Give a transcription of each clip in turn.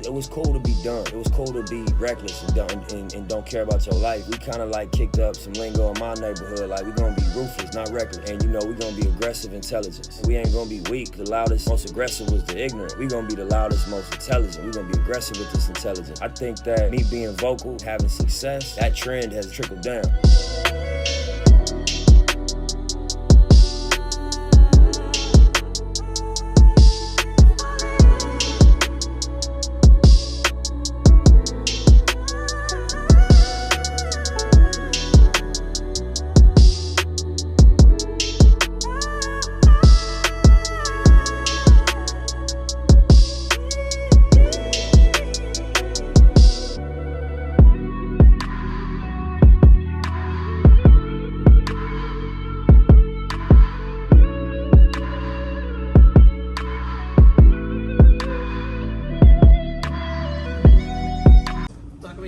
It was cool to be dumb. It was cool to be reckless and dumb and don't care about your life. We kind of like kicked up some lingo in my neighborhood. Like, we gonna be ruthless, not reckless. And you know, we gonna be aggressive intelligence. We ain't gonna be weak. The loudest, most aggressive was the ignorant. We gonna be the loudest, most intelligent. We gonna be aggressive with this intelligence. I think that me being vocal, having success, that trend has trickled down.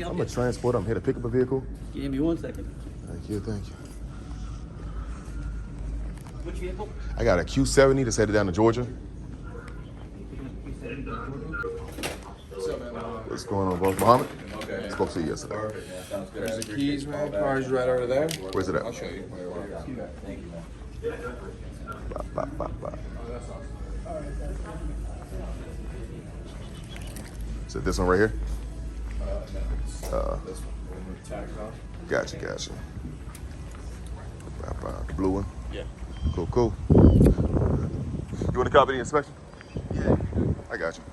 I'm a transporter. I'm here to pick up a vehicle. Give me 1 second. Thank you, thank you. Which vehicle? I got a Q70 that's headed down to Georgia. What's going on, boss? Muhammad? Okay. Spoke to you yesterday. Perfect. Yeah, sounds good. There's the keys, man. Car's right over there. Where's it at? I'll show you. Thank you, man. Bye, bye, bye, bye. Is it this one right here? This one. Tags on. Gotcha. Bye, bye. The blue one? Yeah. Cool. You want to copy the inspection? Yeah. I got you.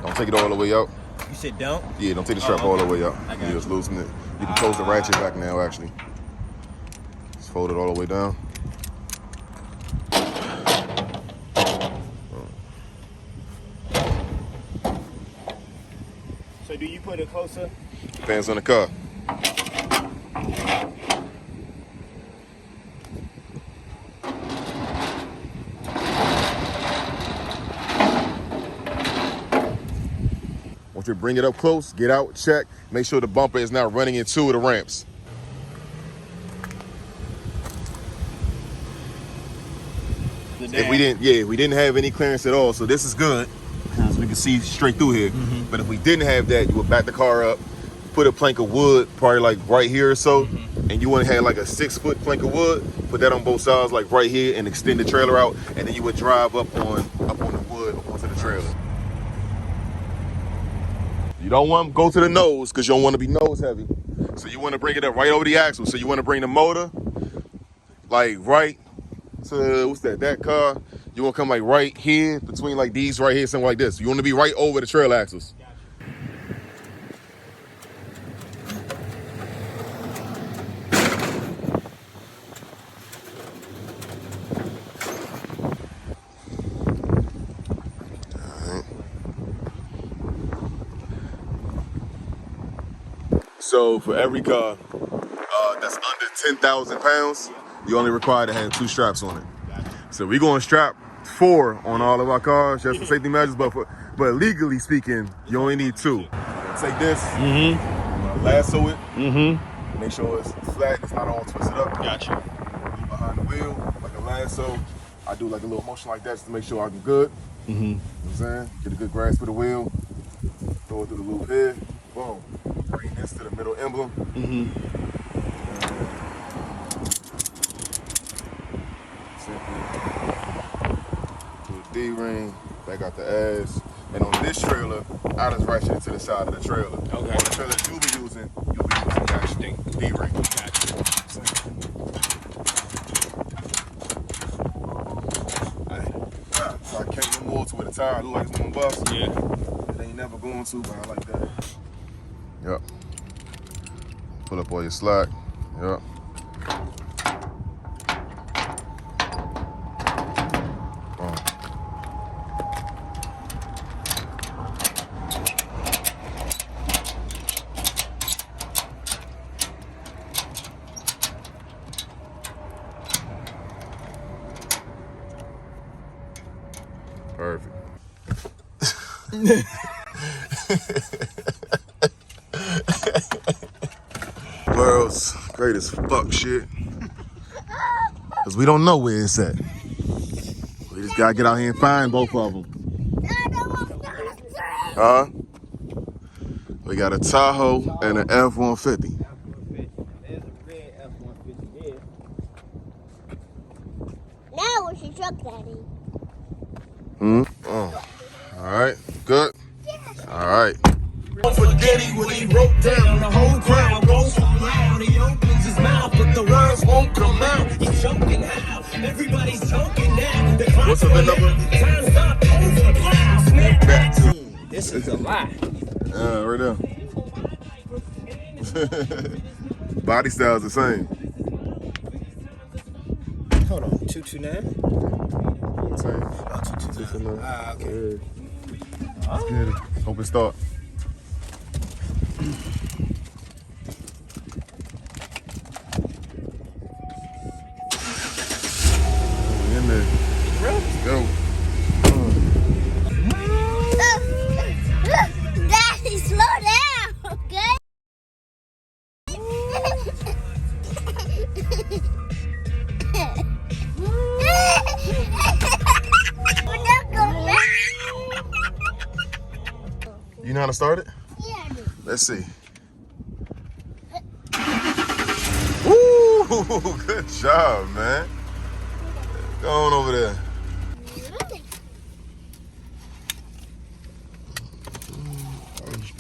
Don't take it all the way out. You said don't? Yeah, don't take the strap all the way out. You just loosen it. You can close the ratchet back now, actually. Just fold it all the way down. So do you put it closer? Depends on the car. Once you bring it up close, get out, check, make sure the bumper is not running into the ramps. If we didn't have any clearance at all, so this is good, so we can see straight through here. But if we didn't have that, you would back the car up, put a plank of wood, probably like right here or so, and you want to have like a 6-foot plank of wood, put that on both sides, like right here, and extend the trailer out, and then you would drive up on the wood onto the trailer. You don't want to go to the nose because you don't want to be nose heavy. So you want to bring it up right over the axle. So you want to bring the motor like right to, what's that car? You want to come like right here between like these right here, something like this. You want to be right over the trailer axles. So for every car that's under 10,000 pounds, you only required to have 2 straps on it. So we're going to strap 4 on all of our cars just for safety measures, but legally speaking, you only need 2. Take this, lasso it, make sure it's flat, it's not all twisted up. Gotcha. Behind the wheel, like a lasso. I do like a little motion like that just to make sure I'm good. You know what I'm saying? Get a good grasp of the wheel, throw it through the loop here, boom. Bring this to the middle emblem. Simply do the D-ring, back out the ass. And on this trailer, I just ratchet it to the side of the trailer. Okay. On the trailer that you'll be using the actual D-ring. So I can't no more to where the tire look like it's gonna bust. Yeah. It ain't never going to, but I like that. Yep. Pull up all your slack. Yep. Perfect. World's greatest fuck shit. Cause we don't know where it's at. We just gotta get out here and find both of them. Huh? We got a Tahoe and an F-150. There's a red F-150 there. Now where's your truck, Daddy? Oh. All right, good. All right. Spaghetti when he wrote down the whole crowd goes so loud. He opens his mouth, but the words won't come out. He's choking how? Everybody's choking now. The What's the VIN number? time's up. Over the clouds. Snap back to This is a lie. Right there. Body style's the same. Hold on, 229? Same. Oh, 229. Ah, okay. Let's get it. Hope it start. We in there. Let's go. Daddy, slow down, okay? You know how to start it? Yeah, I do. Let's see. Woo! Good job, man. Go on over there.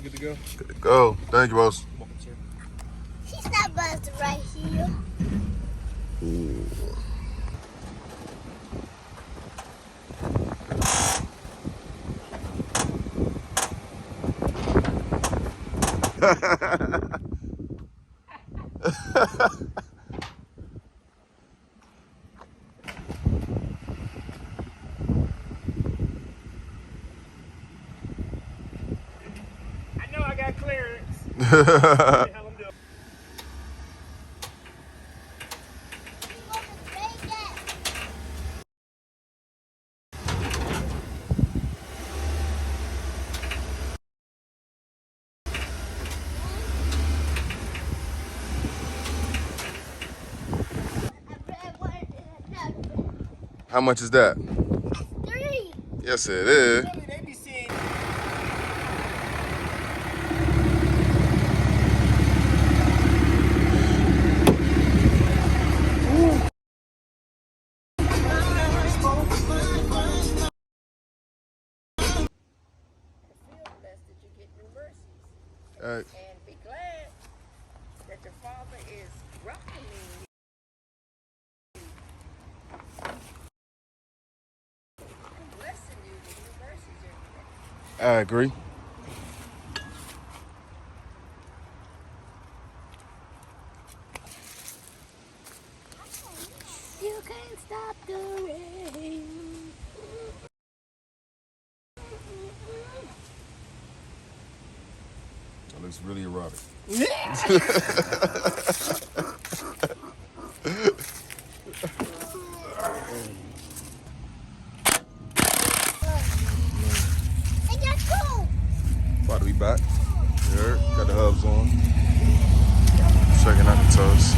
Good to go. Good to go. Thank you, boss. She's not buzzed right here. I know I got clearance. How much is that? 3. Yes, it is. They be seeing. And be glad that your Father is welcoming you. And blessing you with new mercies every day. I agree. You can't stop the rain. That looks really erotic. It got cool. About to be back. There, got the hubs on. Checking out the toast.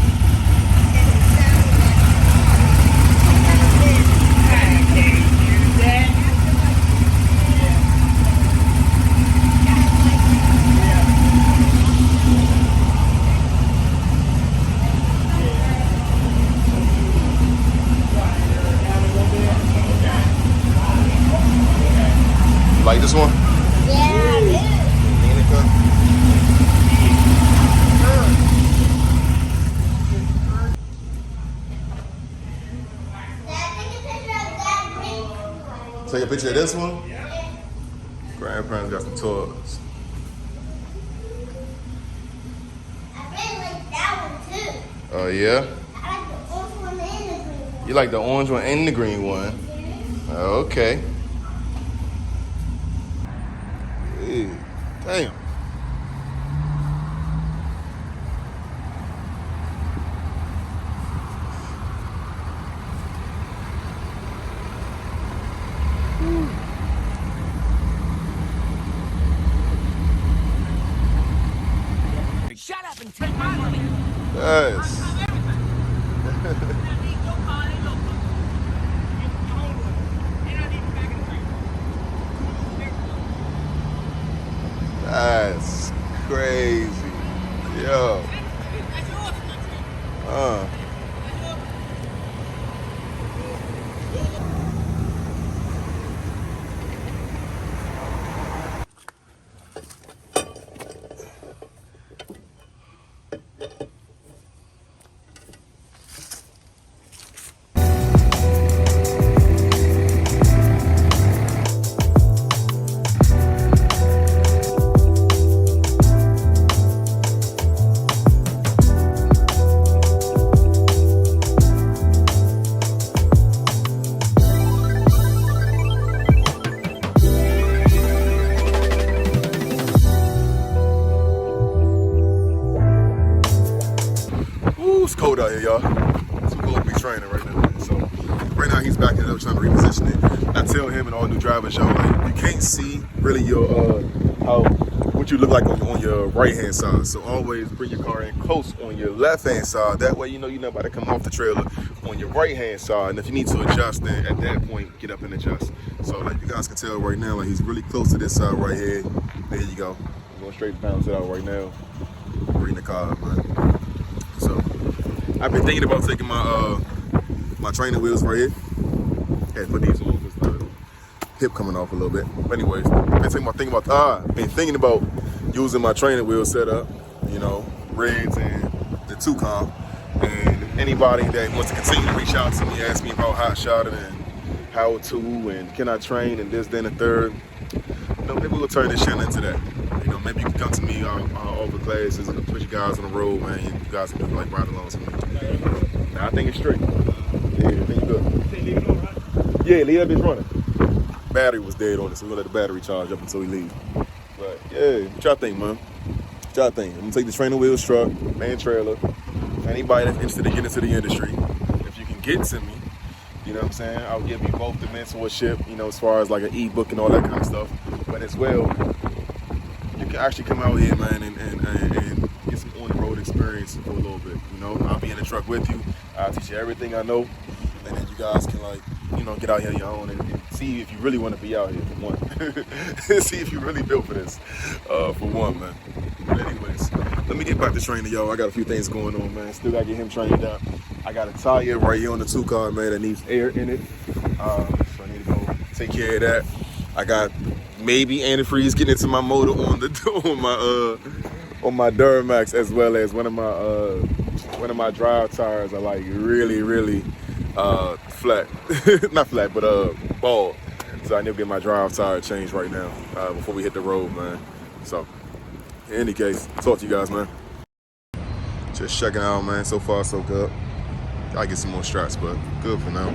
Like this one? Yeah, Take a picture of this one? Grandparents got some toys. I really like that one too. Oh, yeah? I like the orange one and the green one. You like the orange one and the green one? Okay. Hey, damn. Yes. That's crazy. Yo. Ooh, it's cold out here, y'all. It's too cold to be training right now. So right now he's backing it up, trying to reposition it. I tell him and all new drivers, y'all, like, you can't see really your what you look like on your right hand side. So always bring your car in close on your left hand side. That way you know you're not about to come off the trailer on your right hand side. And if you need to adjust, then at that point get up and adjust. So like you guys can tell right now, like he's really close to this side right here. There you go. I'm going straight to balance it out right now. Bring the car up, man. So I've been thinking about taking my my training wheels right here. Had to put these on because the hip coming off a little bit. But anyways, been thinking about using my training wheel setup, you know, Reds and the 2-com. And anybody that wants to continue to reach out to me, ask me about Hotshot and how to and can I train and this, then, and third. You know, maybe we'll turn this channel into that. You know, maybe you can come to me over classes and put you guys on the road, man. You guys can do like ride along with me. Nah, I think it's straight. Yeah, I think you're good. Yeah, leave that bitch running. Battery was dead on it, so we're gonna let the battery charge up until we leave. But yeah, what y'all think, man? What y'all think? I'm gonna take the training wheels truck, man trailer. Anybody that's interested in getting into the industry, if you can get to me, you know what I'm saying? I'll give you both the mentorship, you know, as far as like an ebook and all that kind of stuff. But as well, you can actually come out here, man, and get some on-the-road experience for a little bit. You know, I'll be in the truck with you. I'll teach you everything I know, and then you guys can, like, you know, get out here on your own and see if you really want to be out here, for one. See if you really built for this, for one, man. But anyways, let me get back to training, y'all. I got a few things going on, man. Still got to get him trained up. I got a tire right here on the 2-car, man, that needs air in it. So I need to go take care of that. I got maybe antifreeze getting into my motor on my Duramax, as well as one of my drive tires are like really flat. Not flat, but bald. So I need to get my drive tire changed right now before we hit the road, man. So in any case, talk to you guys, man. Just checking out, man. So far so good. Gotta get some more straps, but good for now.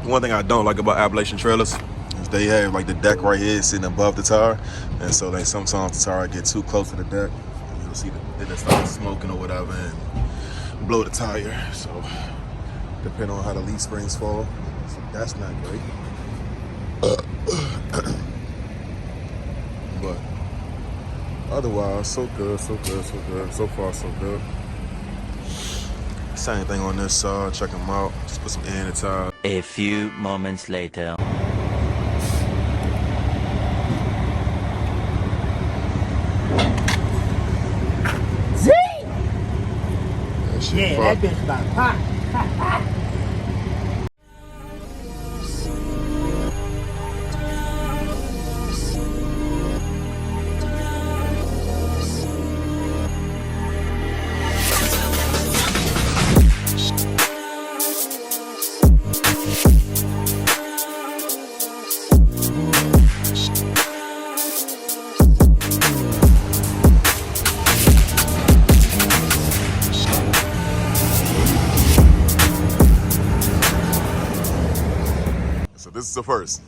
One thing I don't like about Appalachian trailers is they have like the deck right here sitting above the tire, and so like sometimes the tire get too close to the deck, and you'll see that it starts smoking or whatever and blow the tire. So depending on how the leaf springs fall, so that's not great. But otherwise, so good. So far, so good. Same thing on this side. Check them out. Just put some air in the tire. A few moments later. Yeah, that bitch about pop. This is the first.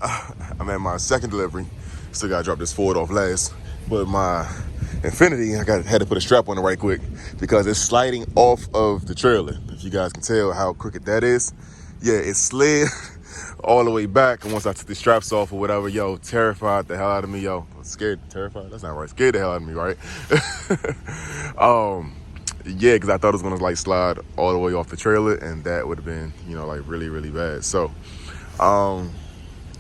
I'm at my second delivery. Still gotta drop this Ford off last. But my Infinity, had to put a strap on it right quick because it's sliding off of the trailer. If you guys can tell how crooked that is. Yeah, it slid all the way back. And once I took the straps off or whatever, yo, terrified the hell out of me, yo. Scared, terrified? That's not right. Scared the hell out of me, right? Yeah, because I thought it was gonna like slide all the way off the trailer, and that would have been, you know, like really, really bad. So,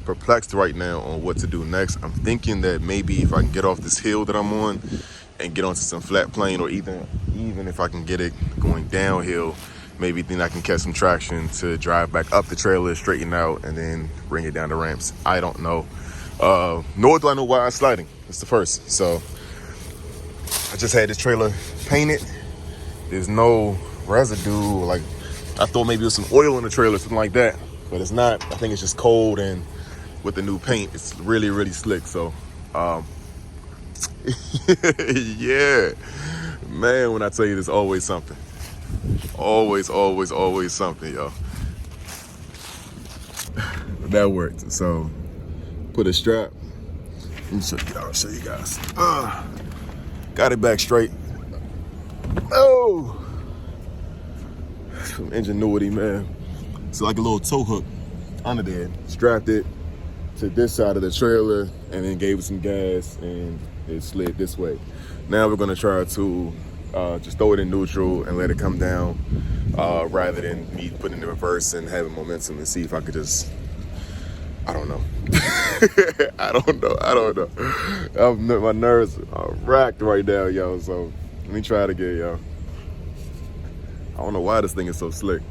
perplexed right now on what to do next. I'm thinking that maybe if I can get off this hill that I'm on and get onto some flat plane, or even if I can get it going downhill, maybe then I can catch some traction to drive back up the trailer, straighten out, and then bring it down the ramps. I don't know. Nor do I know why I'm sliding. It's the first. So I just had this trailer painted. There's no residue. Like, I thought maybe it was some oil in the trailer, something like that, but it's not. I think it's just cold, and with the new paint, it's really, really slick. So, yeah, man, when I tell you there's always something. Always, always, always something, yo. That worked. So, put a strap. Let me show you guys. Got it back straight. Oh! Some ingenuity, man. It's like a little tow hook under there. Strapped it to this side of the trailer and then gave it some gas, and it slid this way. Now we're gonna try to just throw it in neutral and let it come down, rather than me putting it in reverse and having momentum, and see if I could just, I don't know. I don't know. My nerves are racked right now, yo. So let me try it again, yo. I don't know why this thing is so slick.